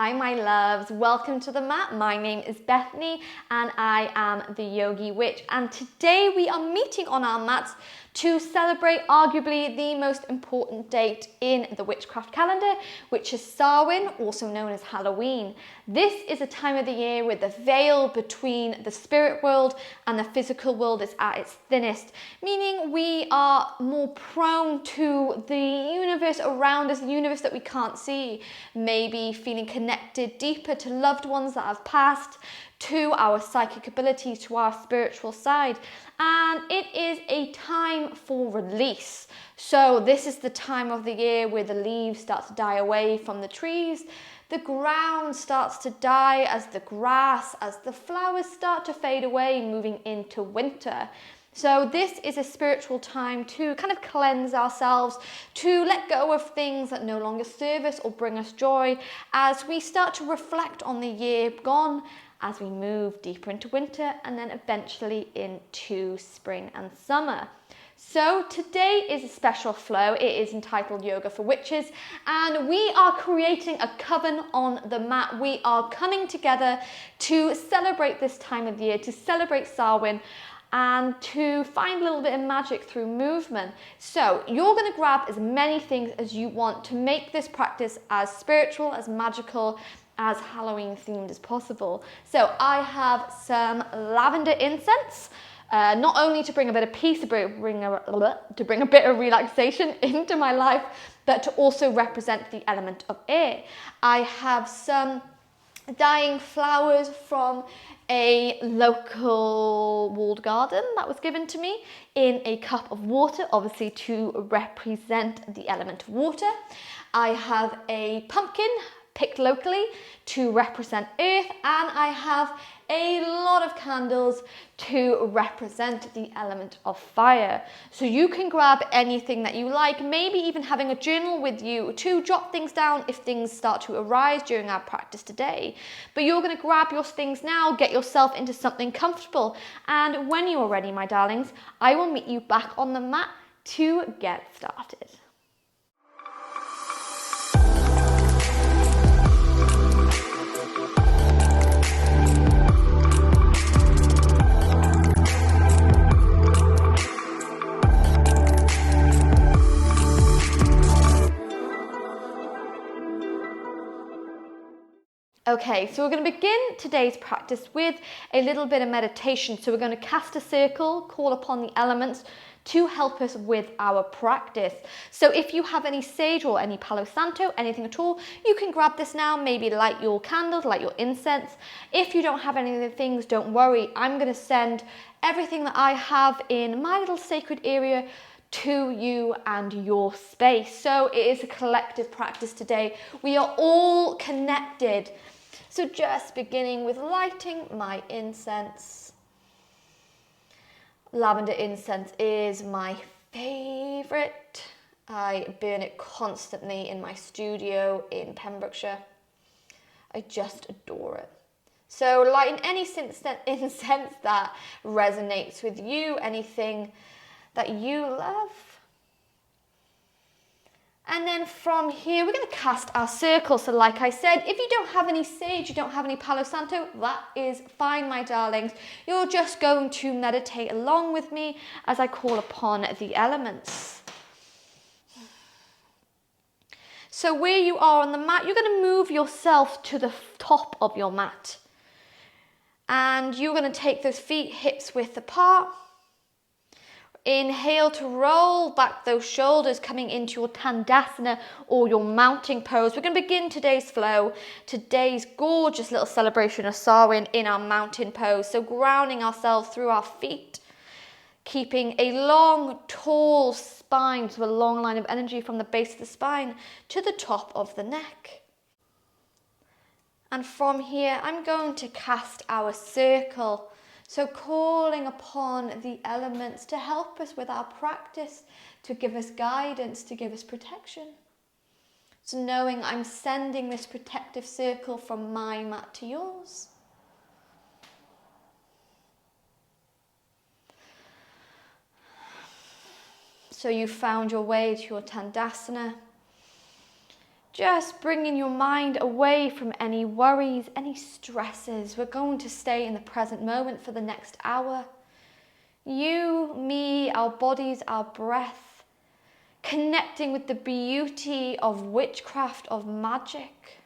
Hi my loves, welcome to the mat. My name is Bethany and I am the Yogi Witch, and today we are meeting on our mats to celebrate arguably the most important date in the witchcraft calendar, which is Samhain, also known as Halloween. This is a time of the year where the veil between the spirit world and the physical world is at its thinnest, meaning we are more prone to the universe around us, the universe that we can't see, maybe feeling connected deeper to loved ones that have passed, to our psychic abilities, to our spiritual side. And it is a time for release. So this is the time of the year where the leaves start to die away from the trees, the ground starts to die as the grass, as the flowers start to fade away, moving into winter. So this is a spiritual time to kind of cleanse ourselves, to let go of things that no longer serve us or bring us joy, as we start to reflect on the year gone, as we move deeper into winter and then eventually into spring and summer. So today is a special flow. It is entitled Yoga for Witches, and we are creating a coven on the mat. We are coming together to celebrate this time of the year, to celebrate Samhain, and to find a little bit of magic through movement. So you're going to grab as many things as you want to make this practice as spiritual, as magical, as Halloween themed as possible. So I have some lavender incense, not only to bring a bit of peace, to bring a bit of relaxation into my life, but to also represent the element of air. I have some dying flowers from a local walled garden that was given to me in a cup of water, obviously to represent the element of water. I have a pumpkin picked locally to represent earth, and I have a lot of candles to represent the element of fire. So you can grab anything that you like, maybe even having a journal with you to jot things down if things start to arise during our practice today. But you're going to grab your things now, get yourself into something comfortable, and when you are ready, my darlings, I will meet you back on the mat to get started. Okay, so we're going to begin today's practice with a little bit of meditation. So we're going to cast a circle, call upon the elements to help us with our practice. So if you have any sage or any Palo Santo, anything at all, you can grab this now, maybe light your candles, light your incense. If you don't have any of the things, don't worry. I'm going to send everything that I have in my little sacred area to you and your space. So it is a collective practice today. We are all connected. So just beginning with lighting my incense. Lavender incense is my favorite. I burn it constantly in my studio in Pembrokeshire. I just adore it. So lighting any incense that resonates with you, anything that you love. And then from here, we're going to cast our circle. So like I said, if you don't have any sage, you don't have any Palo Santo, that is fine, my darlings. You're just going to meditate along with me as I call upon the elements. So where you are on the mat, you're going to move yourself to the top of your mat. And you're going to take those feet hips width apart. Inhale to roll back those shoulders, coming into your Tandasana or your mounting pose. We're going to begin today's flow, today's gorgeous little celebration of Samhain in our mountain pose. So grounding ourselves through our feet, keeping a long, tall spine, so a long line of energy from the base of the spine to the top of the neck. And from here, I'm going to cast our circle. So calling upon the elements to help us with our practice, to give us guidance, to give us protection. So knowing I'm sending this protective circle from my mat to yours. So you found your way to your Tandasana, Just bringing your mind away from any worries, any stresses. We're going to stay in the present moment for the next hour. You, me, our bodies, our breath, connecting with the beauty of witchcraft, of magic.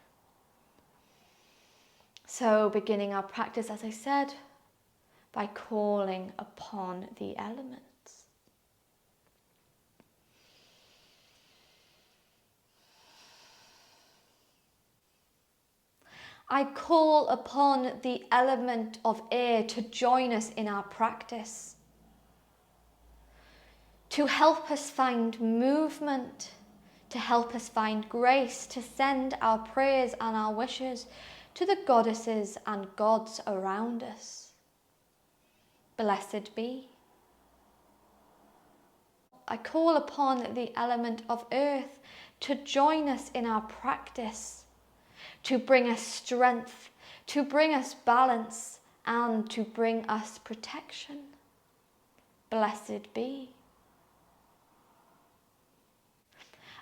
So beginning our practice, as I said, by calling upon the elements. I call upon the element of air to join us in our practice, to help us find movement, to help us find grace, to send our prayers and our wishes to the goddesses and gods around us. Blessed be. I call upon the element of earth to join us in our practice, to bring us strength, to bring us balance, and to bring us protection. Blessed be.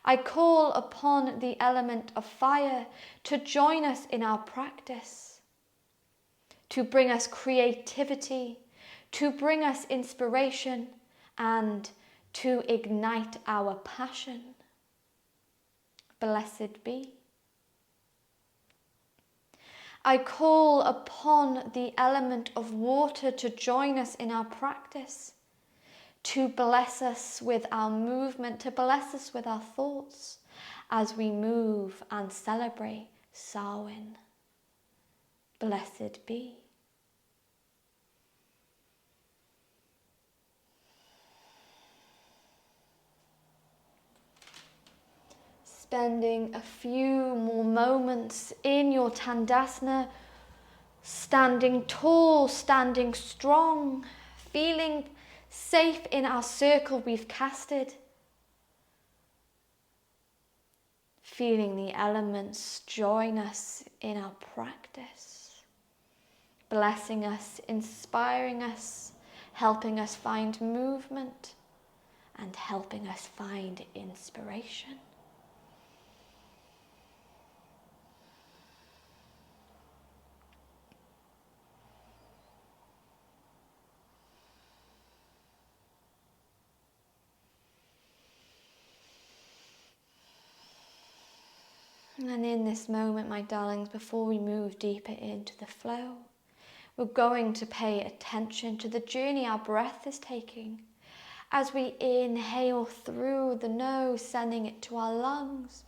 I call upon the element of fire to join us in our practice, to bring us creativity, to bring us inspiration, and to ignite our passion. Blessed be. I call upon the element of water to join us in our practice, to bless us with our movement, to bless us with our thoughts as we move and celebrate Samhain. Blessed be. Spending a few more moments in your Tandasana, standing tall, standing strong, feeling safe in our circle we've casted, feeling the elements join us in our practice, blessing us, inspiring us, helping us find movement, and helping us find inspiration. And in this moment, my darlings, before we move deeper into the flow, we're going to pay attention to the journey our breath is taking. As we inhale through the nose, sending it to our lungs,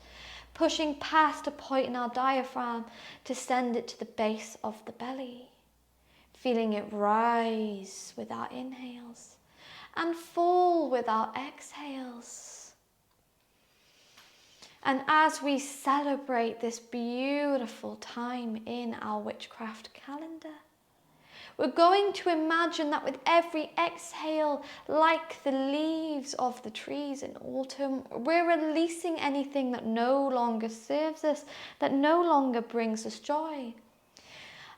pushing past a point in our diaphragm to send it to the base of the belly, feeling it rise with our inhales and fall with our exhales. And as we celebrate this beautiful time in our witchcraft calendar, we're going to imagine that with every exhale, like the leaves of the trees in autumn, we're releasing anything that no longer serves us, that no longer brings us joy.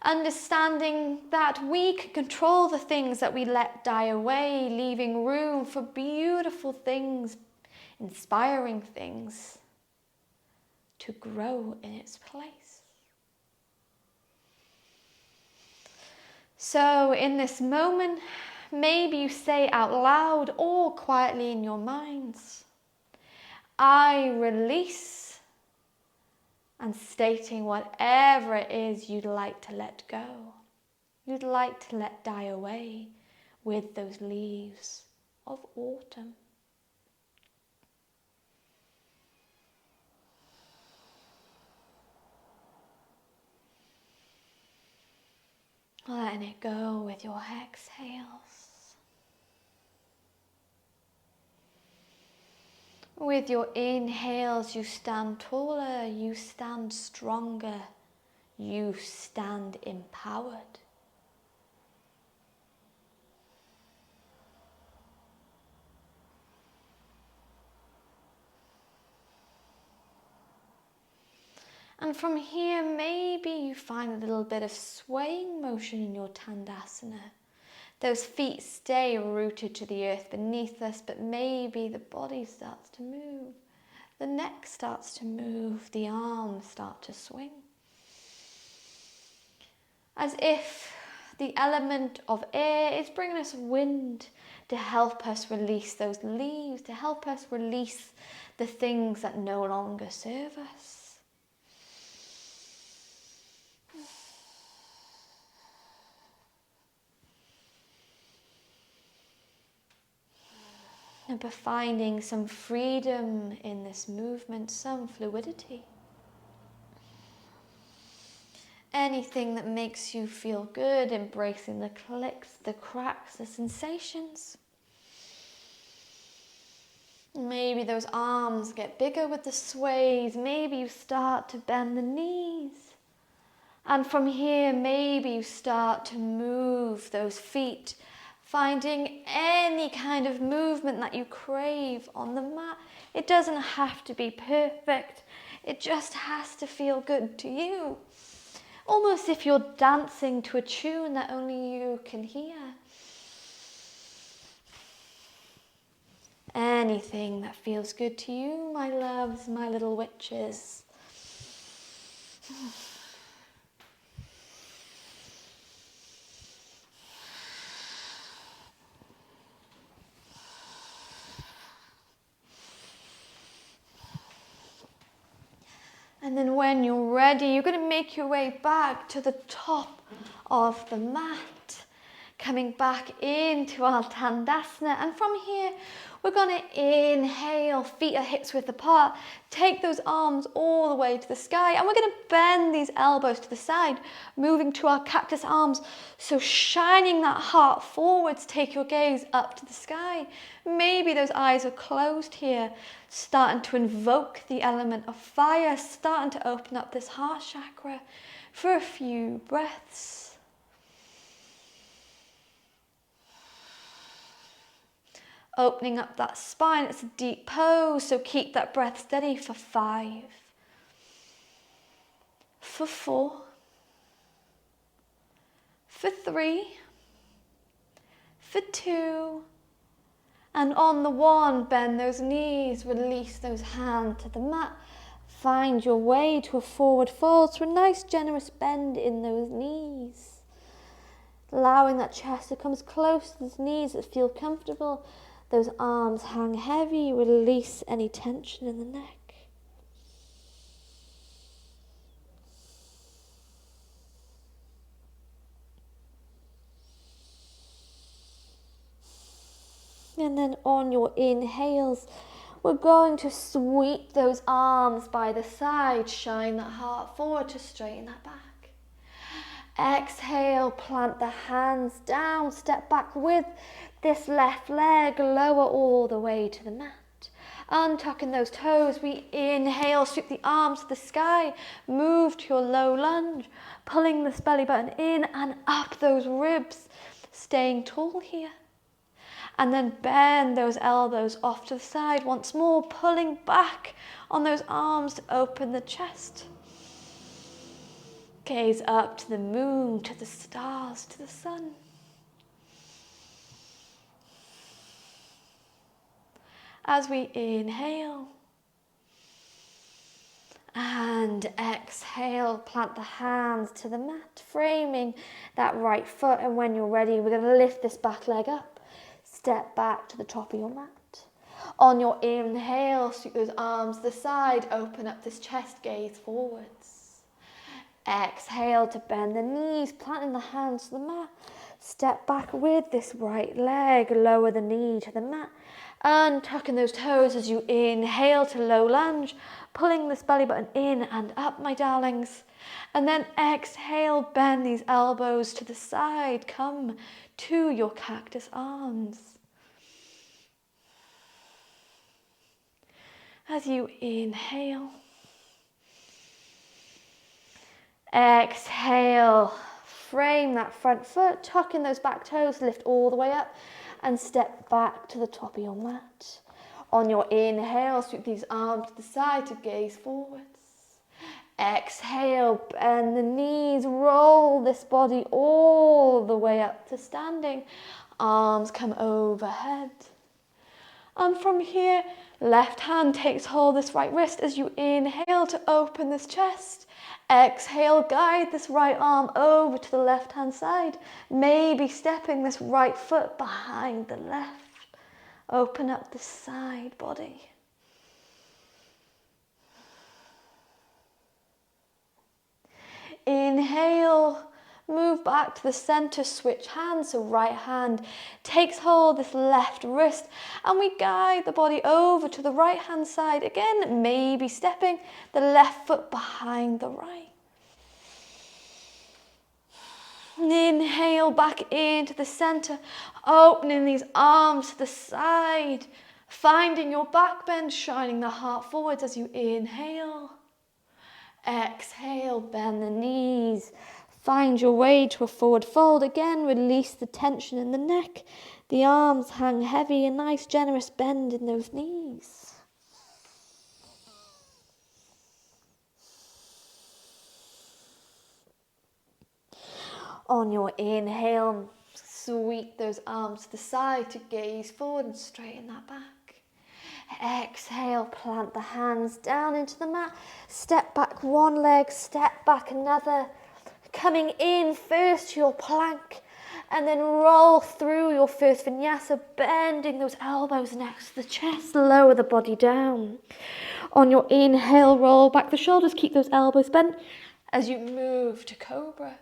Understanding that we can control the things that we let die away, leaving room for beautiful things, inspiring things to grow in its place. So in this moment, maybe you say out loud or quietly in your minds, I release, and stating whatever it is you'd like to let go, you'd like to let die away with those leaves of autumn. Letting it go with your exhales. With your inhales, you stand taller, you stand stronger, you stand empowered. And from here, maybe you find a little bit of swaying motion in your Tandasana. Those feet stay rooted to the earth beneath us, but maybe the body starts to move. The neck starts to move, the arms start to swing. As if the element of air is bringing us wind to help us release those leaves, to help us release the things that no longer serve us. And by finding some freedom in this movement, some fluidity. Anything that makes you feel good, embracing the clicks, the cracks, the sensations. Maybe those arms get bigger with the sways. Maybe you start to bend the knees. And from here, maybe you start to move those feet, finding any kind of movement that you crave on the mat. It doesn't have to be perfect. It just has to feel good to you. Almost if you're dancing to a tune that only you can hear. Anything that feels good to you, my loves, my little witches. And then when you're ready, you're going to make your way back to the top of the mat. Coming back into our Tandasana. And from here, we're going to inhale, feet are hips width apart. Take those arms all the way to the sky. And we're going to bend these elbows to the side, moving to our cactus arms. So shining that heart forwards, take your gaze up to the sky. Maybe those eyes are closed here, starting to invoke the element of fire, starting to open up this heart chakra for a few breaths. Opening up that spine, it's a deep pose, so keep that breath steady for 5, for 4, for 3, for 2, and on the 1, bend those knees, release those hands to the mat, find your way to a forward fold, so a nice generous bend in those knees, allowing that chest to come as close to those knees that feel comfortable. Those arms hang heavy, release any tension in the neck. And then on your inhales, we're going to sweep those arms by the side, shine that heart forward to straighten that back. Exhale, plant the hands down, step back with this left leg, lower all the way to the mat. Untucking those toes, we inhale, sweep the arms to the sky, move to your low lunge, pulling this belly button in and up those ribs, staying tall here. And then bend those elbows off to the side once more, pulling back on those arms to open the chest. Gaze up to the moon, to the stars, to the sun. As we inhale and exhale, plant the hands to the mat, framing that right foot. And when you're ready, we're going to lift this back leg up, step back to the top of your mat. On your inhale, sweep those arms to the side, open up this chest, gaze forwards. Exhale to bend the knees, planting the hands to the mat. Step back with this right leg, lower the knee to the mat. Untucking those toes as you inhale to low lunge, pulling this belly button in and up, my darlings. And then exhale, bend these elbows to the side, come to your cactus arms. As you inhale, exhale, frame that front foot, tuck in those back toes, lift all the way up and step back to the top of your mat. On your inhale, sweep these arms to the side to gaze forwards. Exhale, bend the knees, roll this body all the way up to standing. Arms come overhead. And from here, left hand takes hold of this right wrist as you inhale to open this chest. Exhale, guide this right arm over to the left hand side. Maybe stepping this right foot behind the left. Open up the side body. Inhale, move back to the center, switch hands. So right hand takes hold of this left wrist and we guide the body over to the right hand side. Again, maybe stepping the left foot behind the right. Inhale back into the center, opening these arms to the side, finding your back bend, shining the heart forwards as you inhale. Exhale, bend the knees. Find your way to a forward fold. Again, release the tension in the neck. The arms hang heavy, a nice generous bend in those knees. On your inhale, sweep those arms to the side to gaze forward and straighten that back. Exhale, plant the hands down into the mat. Step back one leg, step back another. Coming in first to your plank and then roll through your first vinyasa, bending those elbows next to the chest, lower the body down. On your inhale, roll back the shoulders, keep those elbows bent as you move to cobra.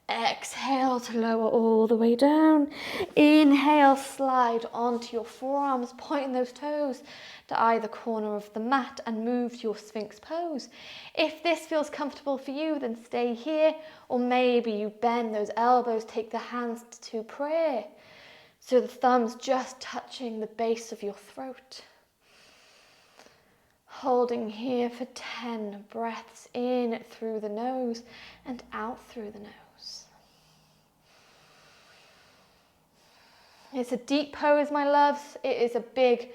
Exhale to lower all the way down. Inhale, slide onto your forearms, pointing those toes to either corner of the mat and move to your Sphinx pose. If this feels comfortable for you, then stay here, or maybe you bend those elbows, take the hands to prayer. So the thumbs just touching the base of your throat. Holding here for 10 breaths in through the nose and out through the nose. It's a deep pose, my loves. It is a big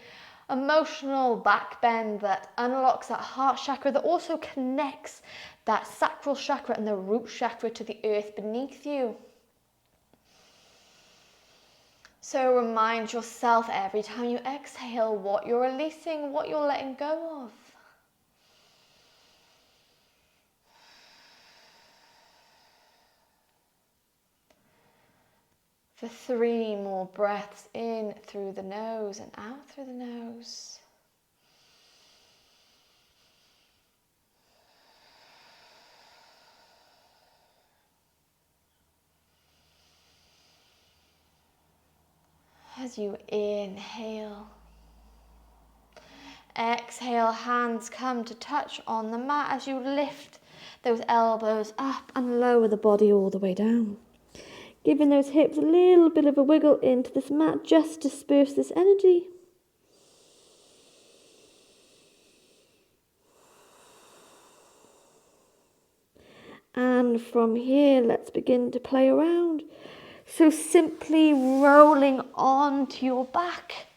emotional back bend that unlocks that heart chakra, that also connects that sacral chakra and the root chakra to the earth beneath you. So remind yourself every time you exhale what you're releasing, what you're letting go of. For 3 more breaths in through the nose and out through the nose. As you inhale, exhale, hands come to touch on the mat as you lift those elbows up and lower the body all the way down. Giving those hips a little bit of a wiggle into this mat, just disperse this energy. And from here, let's begin to play around. So simply rolling onto your back.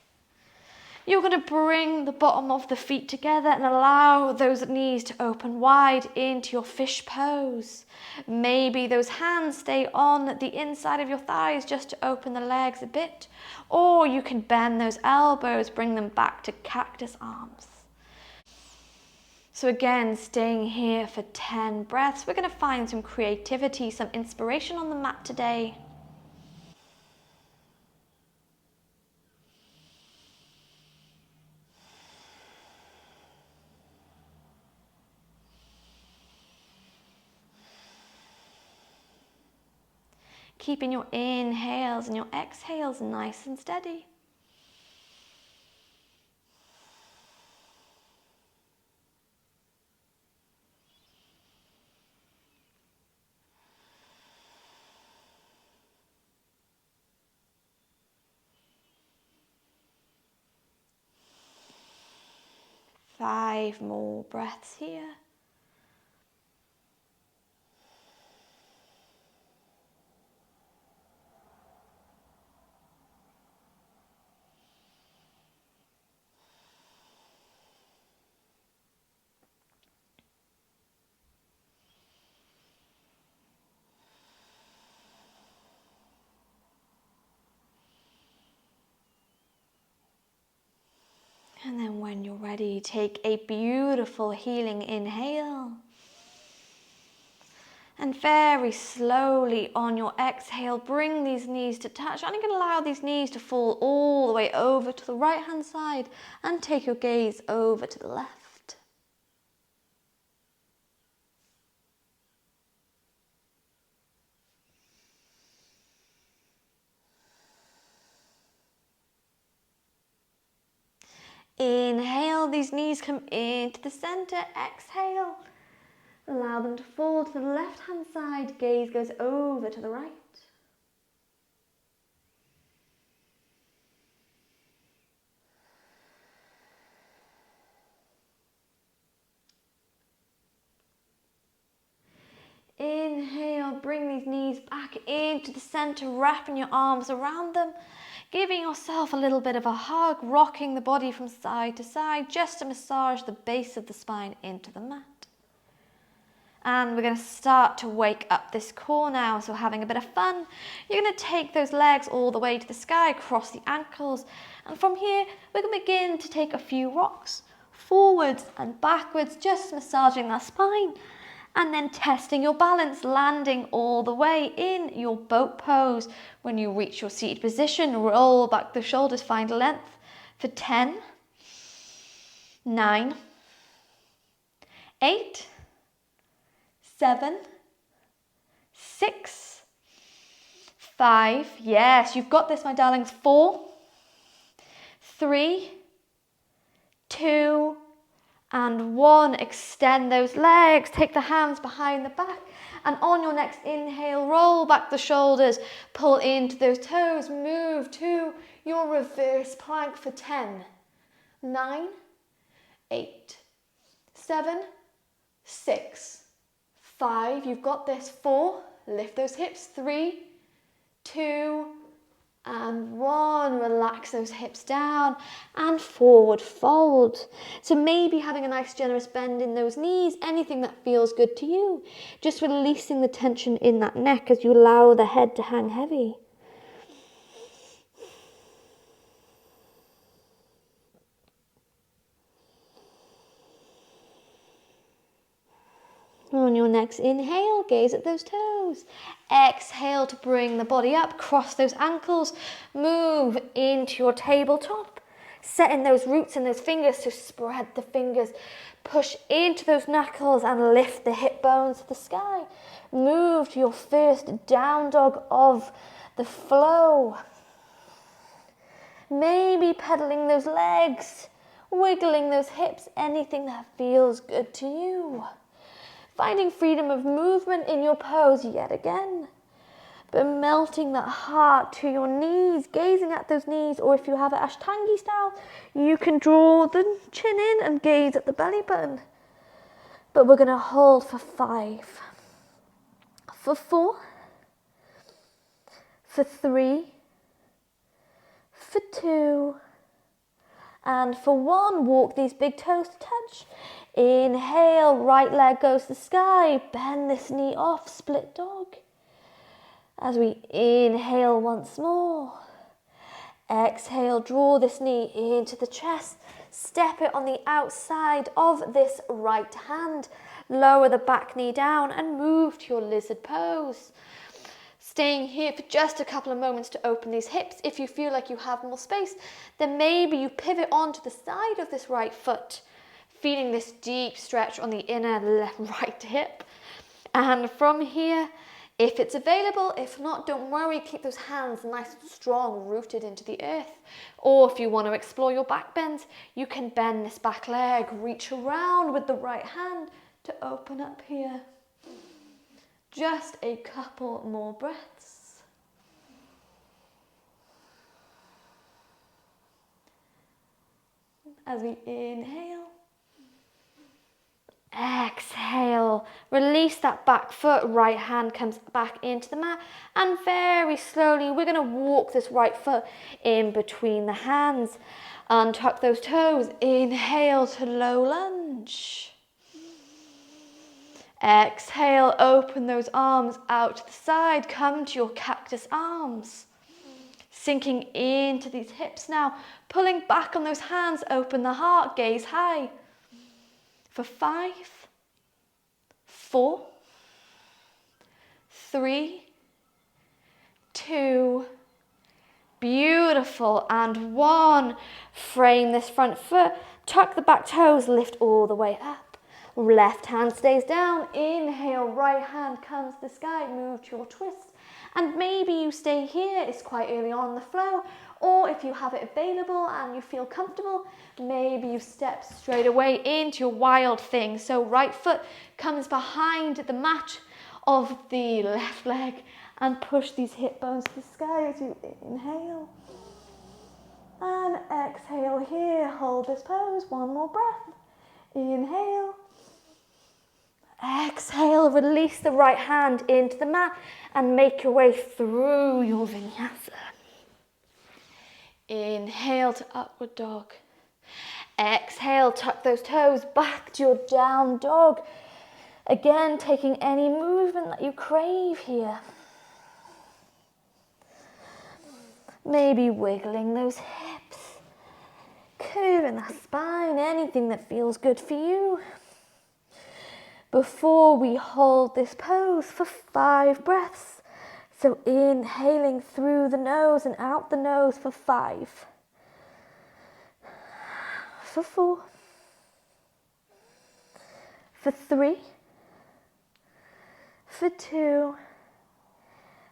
You're going to bring the bottom of the feet together and allow those knees to open wide into your fish pose. Maybe those hands stay on the inside of your thighs just to open the legs a bit. Or you can bend those elbows, bring them back to cactus arms. So again, staying here for 10 breaths. We're going to find some creativity, some inspiration on the mat today. Keeping your inhales and your exhales nice and steady. Five more breaths here. when you're ready, take a beautiful healing inhale. And very slowly on your exhale, bring these knees to touch. And you can allow these knees to fall all the way over to the right hand side and take your gaze over to the left. Inhale, these knees come into the center. Exhale. Allow them to fall to the left-hand side. Gaze goes over to the right. Inhale, bring these knees back into the center, wrapping your arms around them, giving yourself a little bit of a hug, rocking the body from side to side, just to massage the base of the spine into the mat. And we're going to start to wake up this core now, so having a bit of fun. You're going to take those legs all the way to the sky, across the ankles, and from here we're going to begin to take a few rocks, forwards and backwards, just massaging that spine, and then testing your balance, landing all the way in your boat pose. When you reach your seated position, roll back the shoulders, find length for 10, 9, 8, 7, 6, 5, yes, you've got this, my darlings, 4, 3, 2, and 1. Extend those legs, take the hands behind the back, and on your next inhale, roll back the shoulders, pull into those toes, move to your reverse plank for 10, 9, 8, 7, 6, 5, you've got this, 4, lift those hips, 3, 2, and 1, relax those hips down and forward fold. So maybe having a nice generous bend in those knees, anything that feels good to you. Just releasing the tension in that neck as you allow the head to hang heavy. On your next inhale, gaze at those toes. Exhale to bring the body up, cross those ankles, move into your tabletop. Setting those roots and those fingers, so spread the fingers, push into those knuckles and lift the hip bones to the sky. Move to your first down dog of the flow. Maybe pedaling those legs, wiggling those hips, anything that feels good to you. Finding freedom of movement in your pose yet again. But melting that heart to your knees, gazing at those knees, or if you have it Ashtangi style, you can draw the chin in and gaze at the belly button. But we're going to hold for 5, for 4, for 3, for 2, and for 1. Walk these big toes to touch. Inhale, right leg goes to the sky, bend this knee off, split dog. As we inhale once more, exhale, draw this knee into the chest, step it on the outside of this right hand, lower the back knee down and move to your lizard pose. Staying here for just a couple of moments to open these hips. If you feel like you have more space, then maybe you pivot onto the side of this right foot, feeling this deep stretch on the inner right hip. And from here, if it's available, if not, don't worry, keep those hands nice and strong, rooted into the earth. Or if you want to explore your back bends, you can bend this back leg, reach around with the right hand to open up here. Just a couple more breaths. As we inhale, exhale, release that back foot, right hand comes back into the mat, and very slowly we're going to walk this right foot in between the hands. Untuck those toes, inhale to low lunge. Exhale, open those arms out to the side, come to your cactus arms. Sinking into these hips now, pulling back on those hands, open the heart, gaze high. For 5, 4, 3, 2, beautiful, and 1. Frame this front foot, tuck the back toes, lift all the way up. Left hand stays down, inhale, right hand comes to the sky, move to your twist. And maybe you stay here, it's quite early on the flow, or if you have it available and you feel comfortable, maybe you step straight away into your wild thing. So right foot comes behind the mat of the left leg and push these hip bones to the sky as you inhale. And exhale here, hold this pose, 1 more breath. Inhale. Exhale, release the right hand into the mat and make your way through your vinyasa. Inhale to upward dog. Exhale, tuck those toes back to your down dog. Again, taking any movement that you crave here. Maybe wiggling those hips, curving the spine, anything that feels good for you. Before we hold this pose for 5 breaths. So inhaling through the nose and out the nose for 5. For 4. For 3. For 2.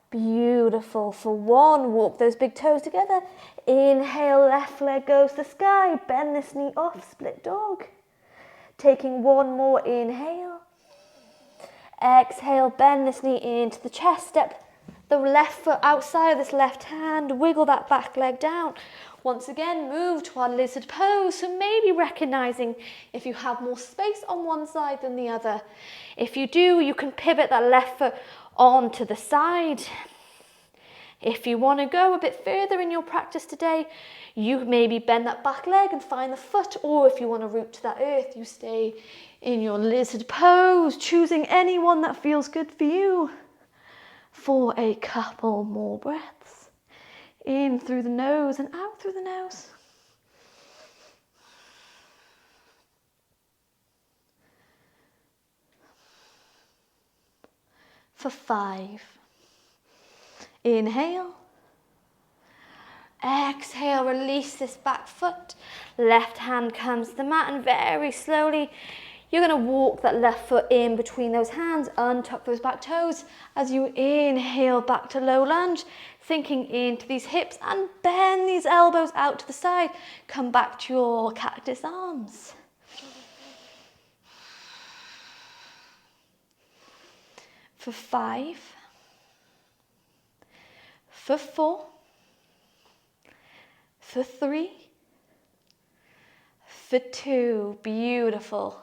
Beautiful. For 1, walk those big toes together. Inhale, left leg goes to the sky. Bend this knee off, split dog. Taking 1 more inhale. Exhale, bend this knee into the chest. Step the left foot outside of this left hand. Wiggle that back leg down. Once again, move to our lizard pose. So maybe recognizing if you have more space on one side than the other. If you do, you can pivot that left foot onto the side. If you want to go a bit further in your practice today, you maybe bend that back leg and find the foot, or if you want to root to that earth, you stay in your lizard pose, choosing any one that feels good for you. For a couple more breaths. In through the nose and out through the nose. For 5. Inhale. Exhale, release this back foot. Left hand comes to the mat and very slowly you're going to walk that left foot in between those hands, untuck those back toes as you inhale back to low lunge, sinking into these hips and bend these elbows out to the side. Come back to your cactus arms. For 5, for 4, for 3, for 2, beautiful.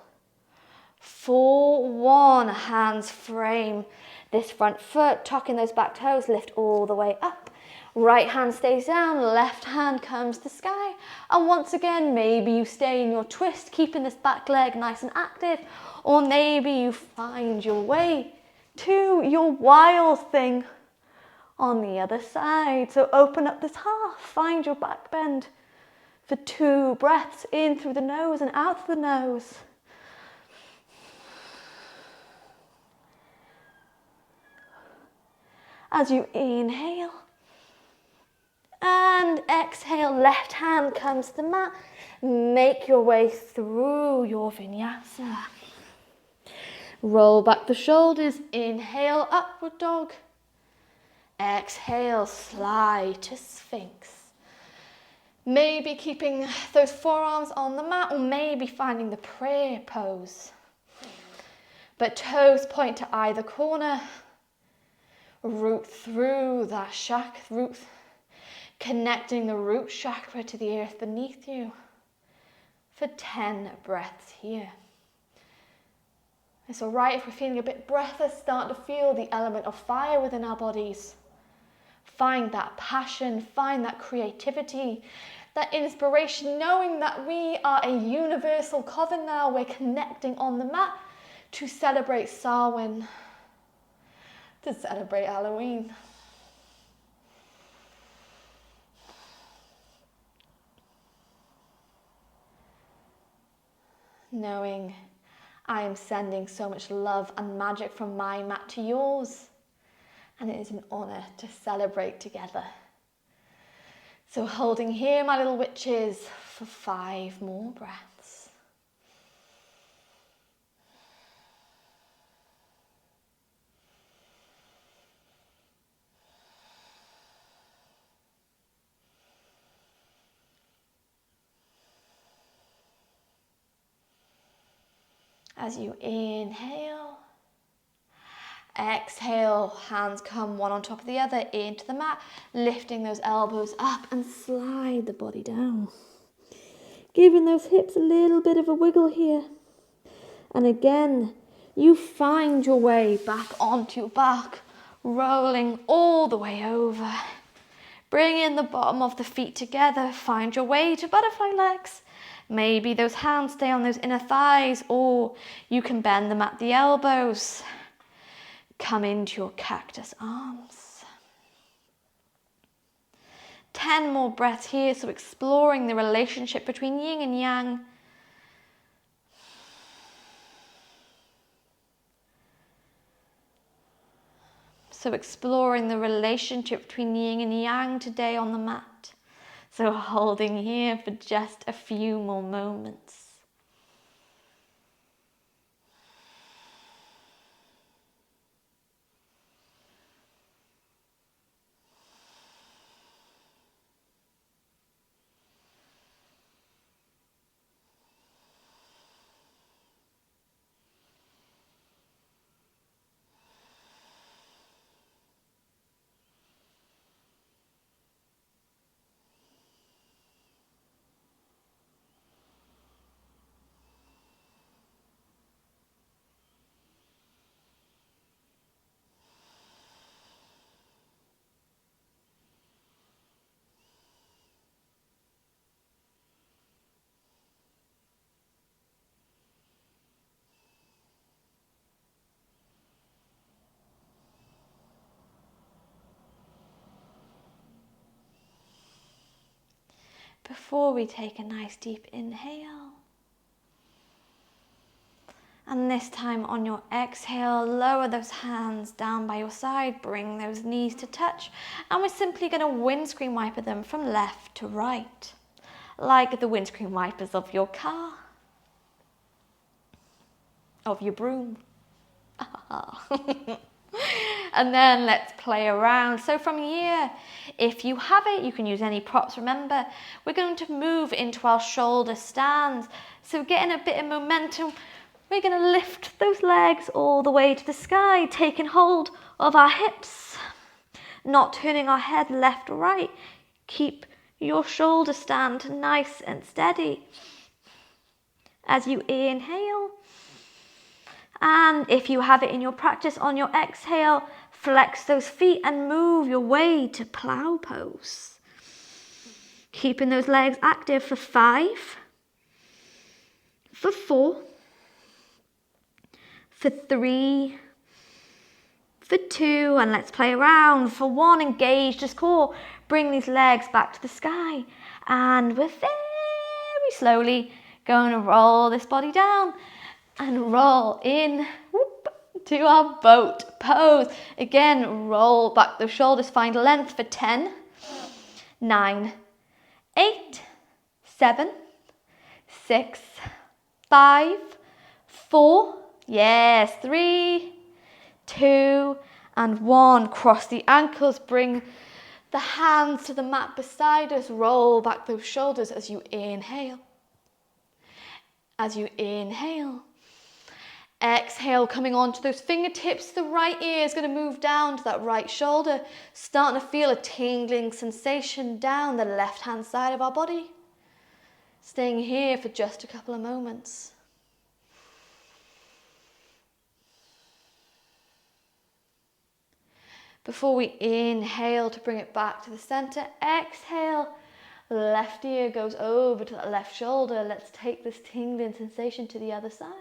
For 1, hands frame this front foot, tucking those back toes, lift all the way up. Right hand stays down, left hand comes to the sky. And once again, maybe you stay in your twist, keeping this back leg nice and active, or maybe you find your way to your wild thing on the other side. So open up this half, find your back bend for 2 breaths, in through the nose and out through the nose. As you inhale and exhale, left hand comes to the mat. Make your way through your vinyasa. Roll back the shoulders, inhale, upward dog. Exhale, slide to Sphinx. Maybe keeping those forearms on the mat, or maybe finding the prayer pose. But toes point to either corner. Root through that chakra, connecting the root chakra to the earth beneath you for 10 breaths here. It's all right if we're feeling a bit breathless, start to feel the element of fire within our bodies. Find that passion, find that creativity, that inspiration, knowing that we are a universal coven now. We're connecting on the mat to celebrate Samhain, to celebrate Halloween. knowing I am sending so much love and magic from my mat to yours, and it is an honour to celebrate together. So holding here, my little witches, for 5 more breaths. As you inhale, exhale, hands come one on top of the other into the mat, lifting those elbows up and slide the body down. Giving those hips a little bit of a wiggle here. And again, you find your way back onto your back, rolling all the way over. Bringing the bottom of the feet together, find your way to butterfly legs. Maybe those hands stay on those inner thighs, or you can bend them at the elbows. Come into your cactus arms. 10 more breaths here, so exploring the relationship between yin and yang. So exploring the relationship between yin and yang today on the mat. So holding here for just a few more moments. Before we take a nice deep inhale. And this time on your exhale, lower those hands down by your side, bring those knees to touch, and we're simply going to windscreen wiper them from left to right, like the windscreen wipers of your car, of your broom. And then let's play around. So from here, if you have it, you can use any props. Remember, we're going to move into our shoulder stands. So getting a bit of momentum, we're going to lift those legs all the way to the sky, taking hold of our hips, not turning our head left or right. Keep your shoulder stand nice and steady. As you inhale, and if you have it in your practice, on your exhale, flex those feet and move your way to plow pose. Keeping those legs active for 5, for 4, for 3, for 2, and let's play around. For 1, engage this core. Bring these legs back to the sky. And we're very slowly going to roll this body down and roll in, whoop, to our boat pose. Again, roll back the shoulders, find length for 10, 9, 8, 7, 6, 5, 4, yes, 3, 2, and 1. Cross the ankles, bring the hands to the mat beside us, roll back those shoulders as you inhale. As you inhale. Exhale, coming onto those fingertips, the right ear is going to move down to that right shoulder, starting to feel a tingling sensation down the left-hand side of our body. Staying here for just a couple of moments. Before we inhale to bring it back to the center, exhale, left ear goes over to that left shoulder. Let's take this tingling sensation to the other side.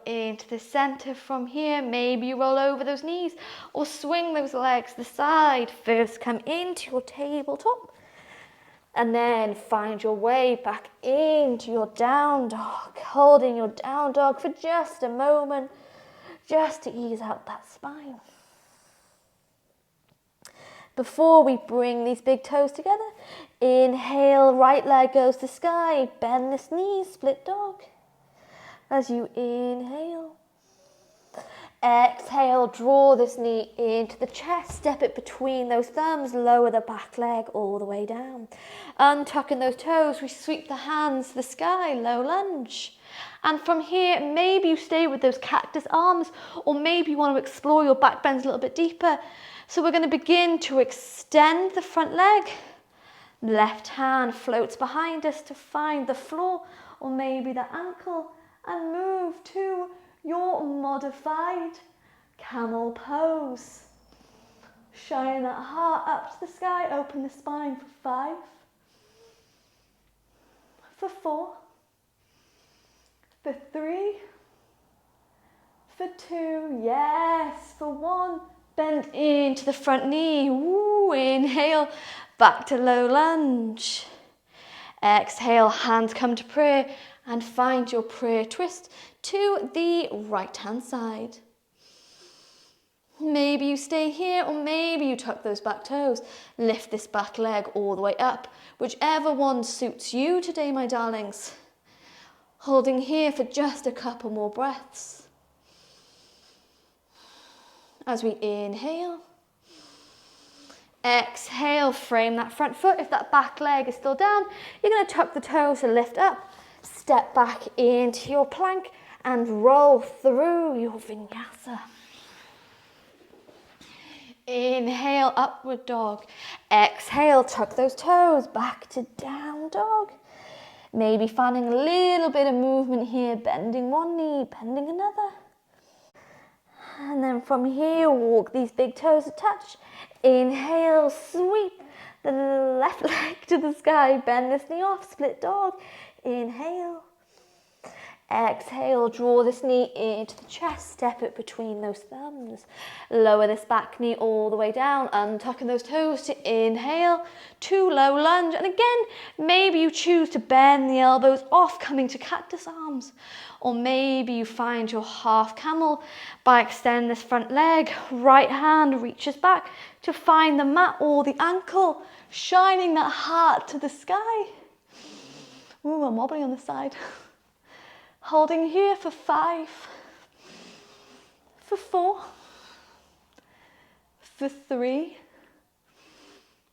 into the center. From here, maybe you roll over those knees or swing those legs to the side. First, come into your tabletop and then find your way back into your down dog, holding your down dog for just a moment, just to ease out that spine. Before we bring these big toes together, inhale, right leg goes to sky, bend this knee, split dog. As you inhale, exhale, draw this knee into the chest, step it between those thumbs, lower the back leg all the way down. Untucking those toes, we sweep the hands to the sky, low lunge. And from here, maybe you stay with those cactus arms, or maybe you want to explore your back bends a little bit deeper. So we're going to begin to extend the front leg. Left hand floats behind us to find the floor, or maybe the ankle, and move to your modified camel pose. Shine that heart up to the sky, open the spine for 5, for 4, for 3, for 2, yes, for 1. Bend into the front knee. Woo, inhale, back to low lunge. Exhale, hands come to prayer and find your prayer twist to the right hand side. Maybe you stay here, or maybe you tuck those back toes. Lift this back leg all the way up. Whichever one suits you today, my darlings. Holding here for just a couple more breaths. As we inhale, exhale, frame that front foot. If that back leg is still down, you're going to tuck the toes to lift up, step back into your plank and roll through your vinyasa. Inhale, upward dog. Exhale, tuck those toes back to down dog. Maybe finding a little bit of movement here, bending one knee, bending another. And then from here, walk these big toes to touch. Inhale, sweep the left leg to the sky. Bend this knee off, split dog. Inhale. Exhale, draw this knee into the chest. Step it between those thumbs. Lower this back knee all the way down. Untucking those toes to inhale. To low lunge. And again, maybe you choose to bend the elbows off, coming to cactus arms. Or maybe you find your half camel by extending this front leg. Right hand reaches back to find the mat or the ankle, shining that heart to the sky. Ooh, I'm wobbling on the side. Holding here for 5, for 4, for 3,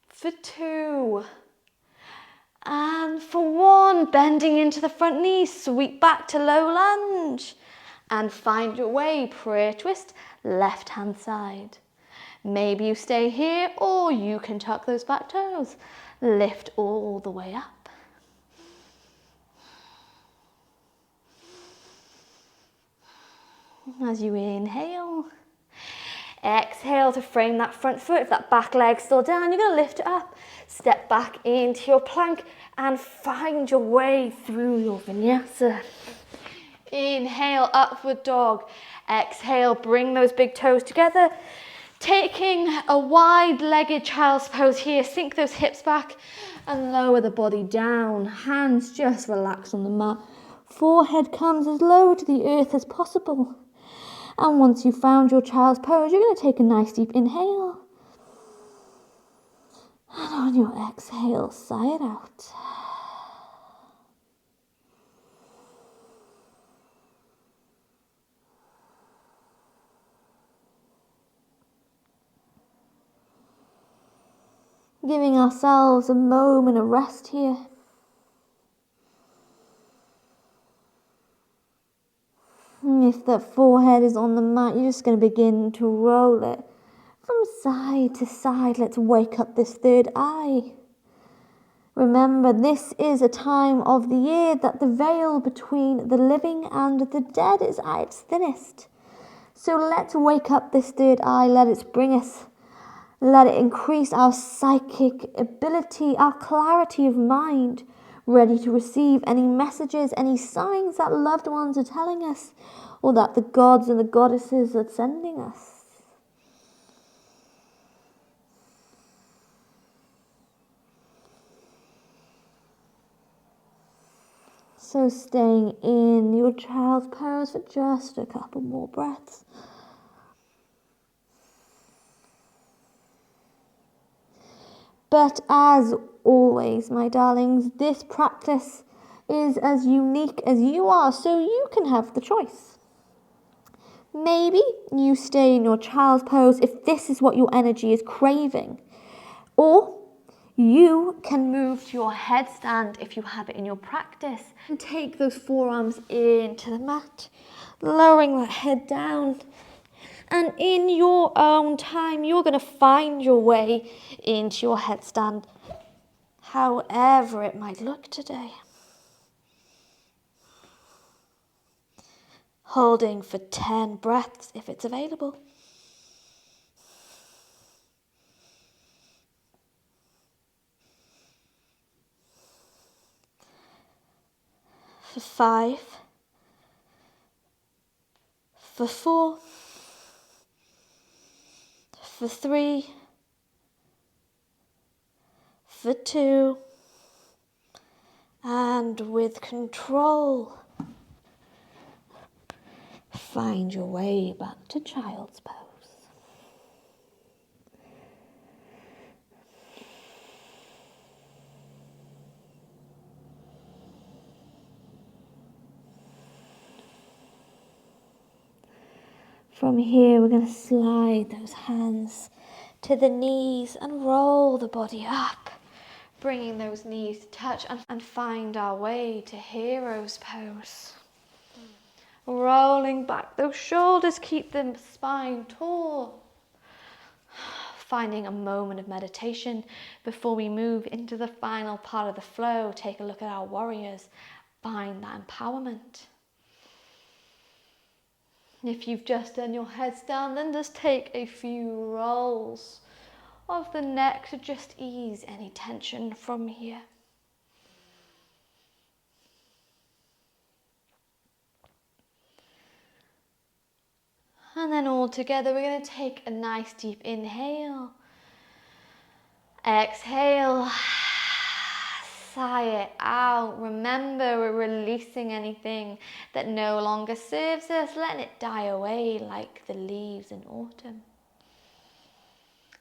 for 2, and for 1. Bending into the front knee, sweep back to low lunge and find your way, prayer twist, left hand side. Maybe you stay here, or you can tuck those back toes. Lift all the way up. As you inhale, exhale to frame that front foot. If that back leg's still down, you're going to lift it up. Step back into your plank and find your way through your vinyasa. Inhale, upward dog. Exhale, bring those big toes together. Taking a wide-legged child's pose here. Sink those hips back and lower the body down. Hands just relax on the mat. Forehead comes as low to the earth as possible. And once you've found your child's pose, you're going to take a nice deep inhale. And on your exhale, sigh it out. Giving ourselves a moment of rest here. If the forehead is on the mat, you're just going to begin to roll it from side to side. Let's wake up this third eye. Remember, this is a time of the year that the veil between the living and the dead is at its thinnest. So let's wake up this third eye. Let it bring us. Let it increase our psychic ability, our clarity of mind. ready to receive any messages, any signs that loved ones are telling us, or that the gods and the goddesses are sending us. So staying in your child's pose for just a couple more breaths. But as always, my darlings, this practice is as unique as you are, so you can have the choice. Maybe you stay in your child's pose if this is what your energy is craving. Or you can move to your headstand if you have it in your practice. And take those forearms into the mat, lowering that head down. And in your own time, you're going to find your way into your headstand, however it might look today. Holding for 10 breaths if it's available. For 5, for 4, for 3, for 2, and with control, find your way back to child's pose. From here, we're going to slide those hands to the knees and roll the body up, bringing those knees to touch and find our way to hero's pose. Rolling back those shoulders, keep the spine tall. Finding a moment of meditation before we move into the final part of the flow. Take a look at our warriors. Find that empowerment. If you've just done your headstand, then just take a few rolls of the neck to just ease any tension from here. And then all together, we're going to take a nice deep inhale. Exhale. Sigh it out. Remember, we're releasing anything that no longer serves us, letting it die away like the leaves in autumn.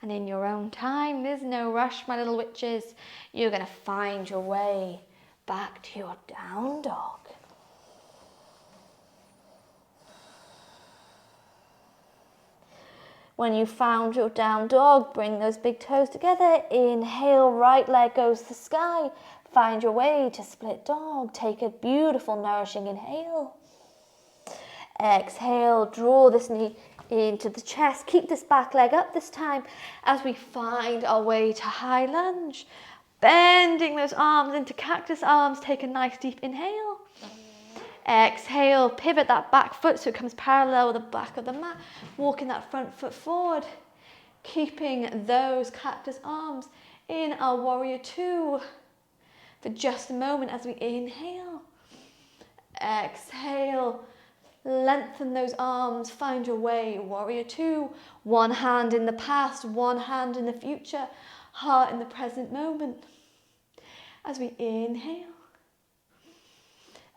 And in your own time, there's no rush, my little witches. You're going to find your way back to your down dog. When you found your down dog, bring those big toes together. Inhale, right leg goes to the sky. Find your way to split dog. Take a beautiful, nourishing inhale. Exhale, draw this knee into the chest. Keep this back leg up this time as we find our way to high lunge. Bending those arms into cactus arms. Take a nice deep inhale. Exhale, pivot that back foot so it comes parallel with the back of the mat. Walking that front foot forward. Keeping those cactus arms in our warrior two for just a moment as we inhale. Exhale, lengthen those arms, find your way, warrior two. One hand in the past, one hand in the future, heart in the present moment. As we inhale.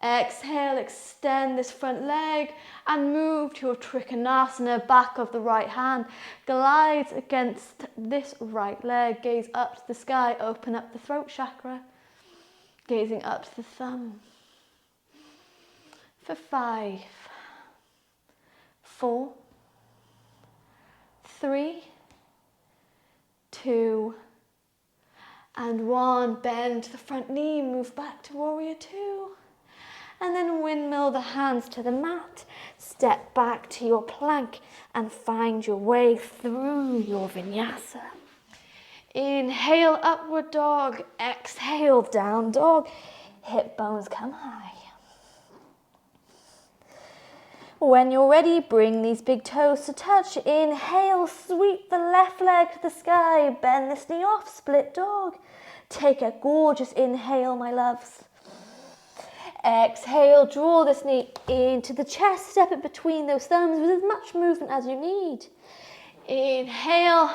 Exhale, extend this front leg and move to your Trikonasana, back of the right hand. Glides against this right leg, gaze up to the sky, open up the throat chakra. Gazing up to the thumb. For 5, 4, 3, 2, and 1. Bend to the front knee, move back to warrior two. And then windmill the hands to the mat. Step back to your plank and find your way through your vinyasa. Inhale, upward dog. Exhale, down dog. Hip bones come high. When you're ready, bring these big toes to touch. Inhale, sweep the left leg to the sky. Bend this knee off, split dog. Take a gorgeous inhale, my loves. Exhale, draw this knee into the chest, step it between those thumbs with as much movement as you need. Inhale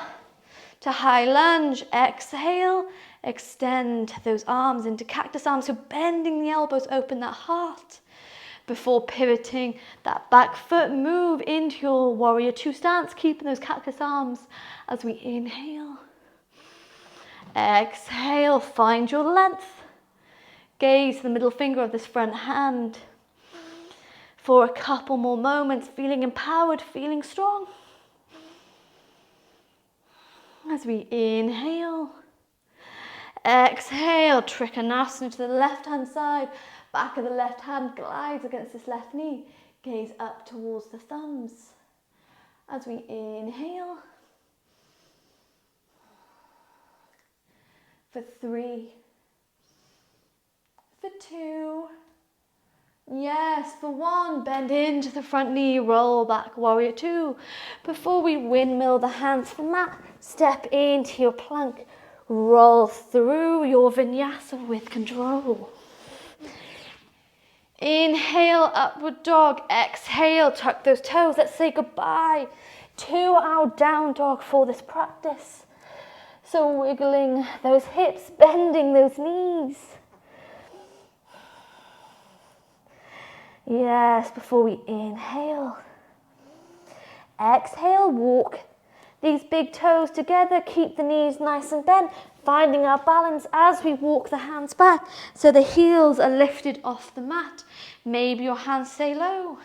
to high lunge. Exhale, extend those arms into cactus arms, so bending the elbows, open that heart. Before pivoting that back foot, move into your warrior two stance, keeping those cactus arms as we inhale. Exhale, find your length. Gaze the middle finger of this front hand for a couple more moments, feeling empowered, feeling strong. As we inhale, exhale, Trikonasana to the left hand side. Back of the left hand glides against this left knee. Gaze up towards the thumbs. As we inhale. For 3. For 2. Yes, for 1. Bend into the front knee, roll back, warrior 2. Before we windmill the hands from mat, step into your plank. Roll through your vinyasa with control. Inhale, upward dog. Exhale, tuck those toes. Let's say goodbye to our down dog for this practice. So wiggling those hips, bending those knees. Yes, before we inhale. Exhale, walk these big toes together. Keep the knees nice and bent. Finding our balance as we walk the hands back so the heels are lifted off the mat. Maybe your hands stay low.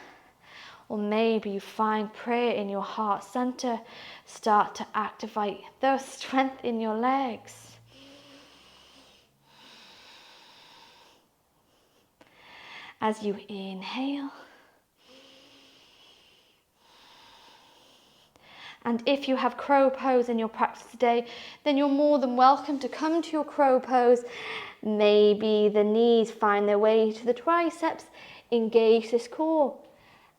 Or maybe you find prayer in your heart center. Start to activate the strength in your legs. As you inhale. And if you have crow pose in your practice today, then you're more than welcome to come to your crow pose. Maybe the knees find their way to the triceps. Engage this core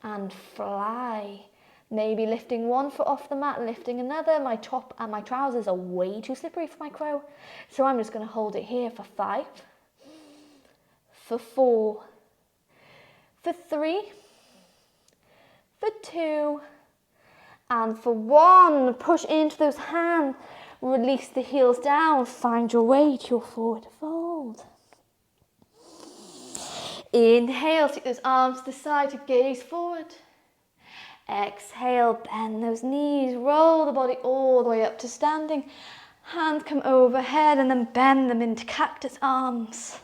and fly. Maybe lifting one foot off the mat, lifting another. My top and my trousers are way too slippery for my crow. So I'm just going to hold it here for 5, for 4, for 3, for 2, and for 1. Push into those hands. Release the heels down. Find your way to your forward fold. Inhale, take those arms to the side to gaze forward. Exhale, bend those knees. Roll the body all the way up to standing. Hands come overhead and then bend them into cactus arms.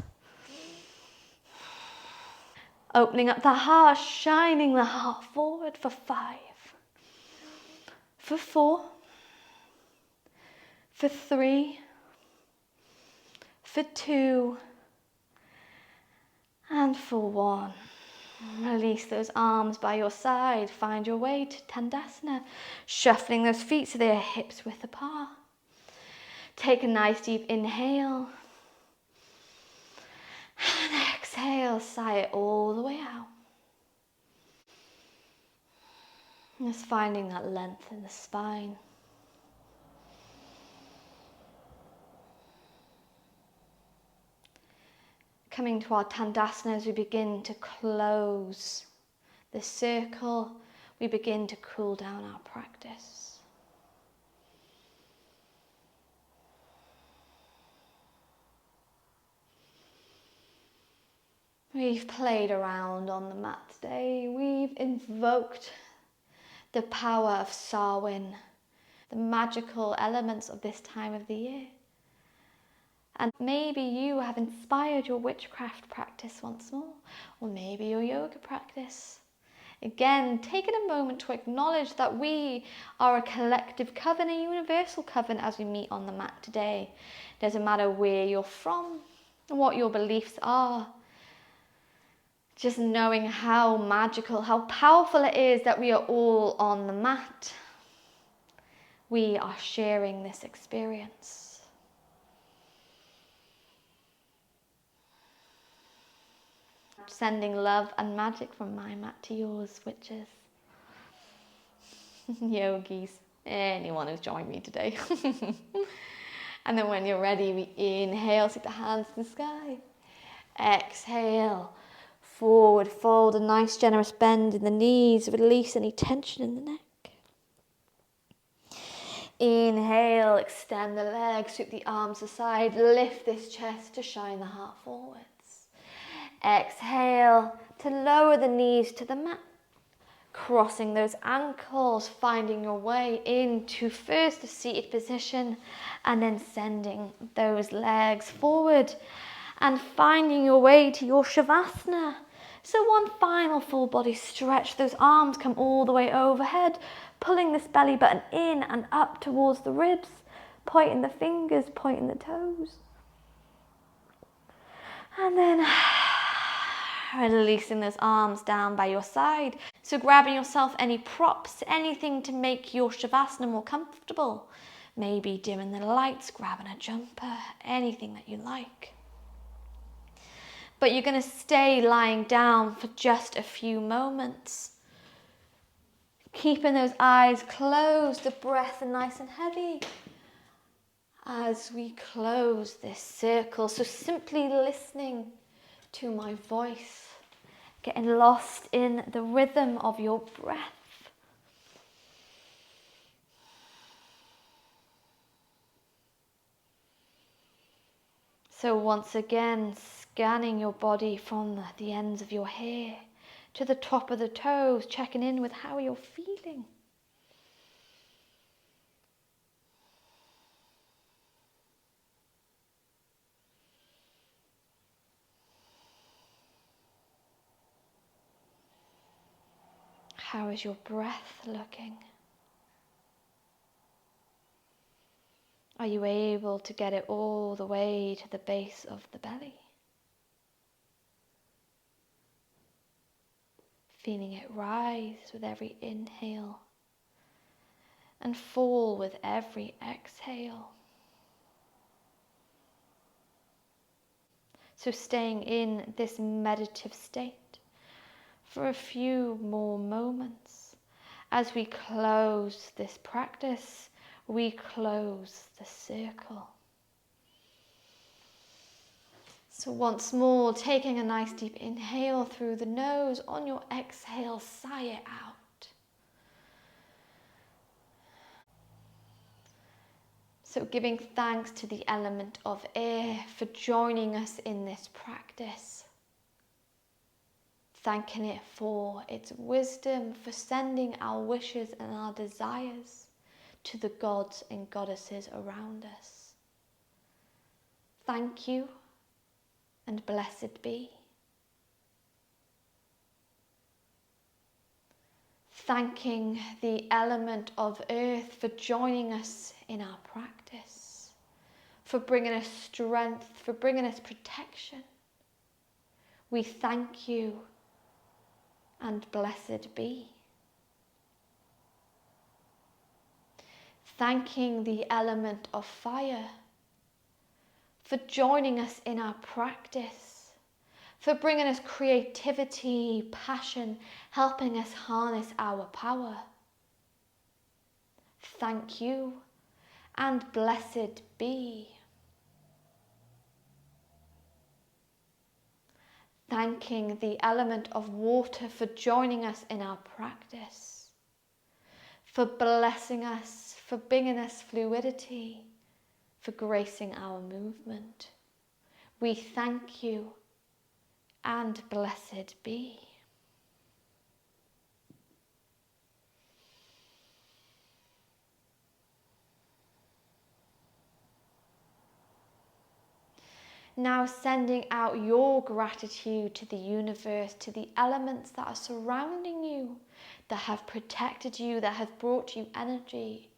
Opening up the heart, shining the heart forward for 5. For 4, for 3, for 2, and for 1. Release those arms by your side. Find your way to Tandasana, shuffling those feet so they are hips width apart. Take a nice deep inhale. And exhale, sigh it all the way out. Just finding that length in the spine. Coming to our Tandasana as we begin to close the circle, we begin to cool down our practice. We've played around on the mat today. We've invoked the power of Samhain, the magical elements of this time of the year. And maybe you have inspired your witchcraft practice once more, or maybe your yoga practice. Again, taking a moment to acknowledge that we are a collective coven, a universal coven as we meet on the mat today. It doesn't matter where you're from, what your beliefs are. Just knowing how magical, how powerful it is that we are all on the mat. We are sharing this experience. Sending love and magic from my mat to yours, witches, yogis, anyone who's joined me today. And then when you're ready, we inhale, take the hands to the sky. Exhale, forward fold, a nice generous bend in the knees, release any tension in the neck. Inhale, extend the legs, sweep the arms aside, lift this chest to shine the heart forwards. Exhale to lower the knees to the mat, crossing those ankles, finding your way into first a seated position and then sending those legs forward and finding your way to your Shavasana. So one final full body stretch, those arms come all the way overhead, pulling this belly button in and up towards the ribs, pointing the fingers, pointing the toes. And then releasing those arms down by your side. So grabbing yourself any props, anything to make your Shavasana more comfortable. Maybe dimming the lights, grabbing a jumper, anything that you like. But you're going to stay lying down for just a few moments. Keeping those eyes closed, the breath nice and heavy as we close this circle. So simply listening to my voice, getting lost in the rhythm of your breath. So once again, scanning your body from the ends of your hair to the top of the toes, checking in with how you're feeling. How is your breath looking? Are you able to get it all the way to the base of the belly? Feeling it rise with every inhale and fall with every exhale. So staying in this meditative state for a few more moments as we close this practice, we close the circle. So once more, taking a nice deep inhale through the nose, on your exhale, sigh it out. So giving thanks to the element of air for joining us in this practice. Thanking it for its wisdom, for sending our wishes and our desires to the gods and goddesses around us. Thank you and blessed be. Thanking the element of earth for joining us in our practice, for bringing us strength, for bringing us protection. We thank you and blessed be. Thanking the element of fire for joining us in our practice, for bringing us creativity, passion, helping us harness our power. Thank you and blessed be. Thanking the element of water for joining us in our practice, for blessing us, for bringing us fluidity, for gracing our movement. We thank you and blessed be. Now sending out your gratitude to the universe, to the elements that are surrounding you, that have protected you, that have brought you energy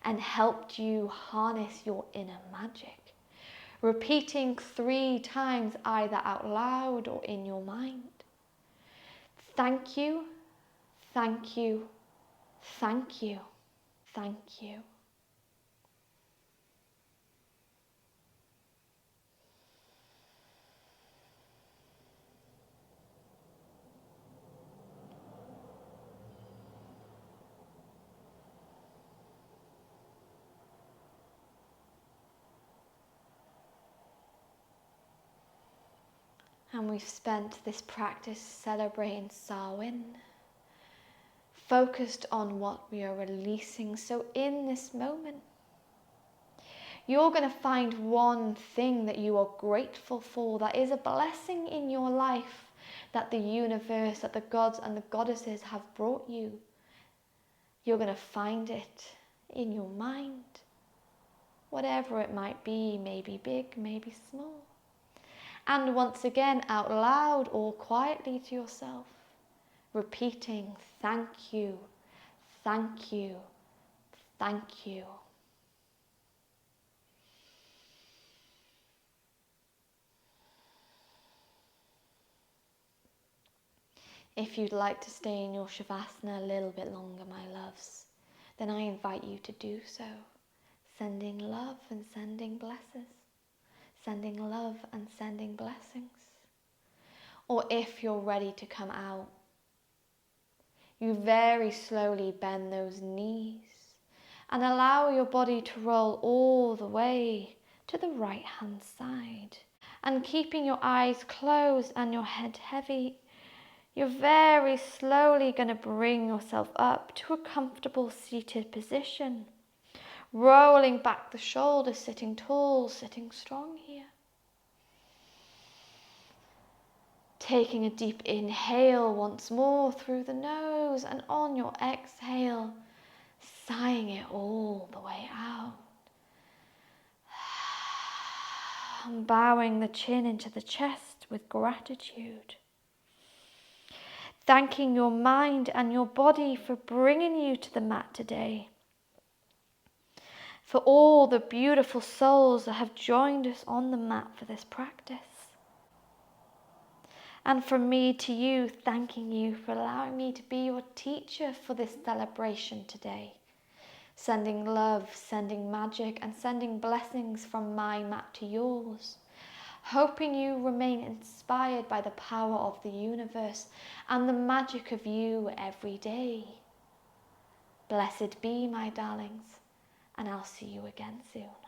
and helped you harness your inner magic. Repeating 3 times either out loud or in your mind. Thank you, thank you, thank you, thank you. And we've spent this practice celebrating Samhain, focused on what we are releasing. So in this moment, you're going to find one thing that you are grateful for, that is a blessing in your life, that the universe, that the gods and the goddesses have brought you. You're going to find it in your mind, whatever it might be, maybe big, maybe small. And once again, out loud or quietly to yourself, repeating, thank you, thank you, thank you. If you'd like to stay in your Shavasana a little bit longer, my loves, then I invite you to do so. Sending love and sending blessings. Sending love and sending blessings. Or if you're ready to come out, you very slowly bend those knees and allow your body to roll all the way to the right hand side. And keeping your eyes closed and your head heavy, you're very slowly going to bring yourself up to a comfortable seated position, rolling back the shoulders, sitting tall, sitting strong here. Taking a deep inhale once more through the nose, and on your exhale, sighing it all the way out. And bowing the chin into the chest with gratitude. Thanking your mind and your body for bringing you to the mat today. For all the beautiful souls that have joined us on the mat for this practice. And from me to you, thanking you for allowing me to be your teacher for this celebration today. Sending love, sending magic, and sending blessings from my mat to yours. Hoping you remain inspired by the power of the universe and the magic of you every day. Blessed be, my darlings, and I'll see you again soon.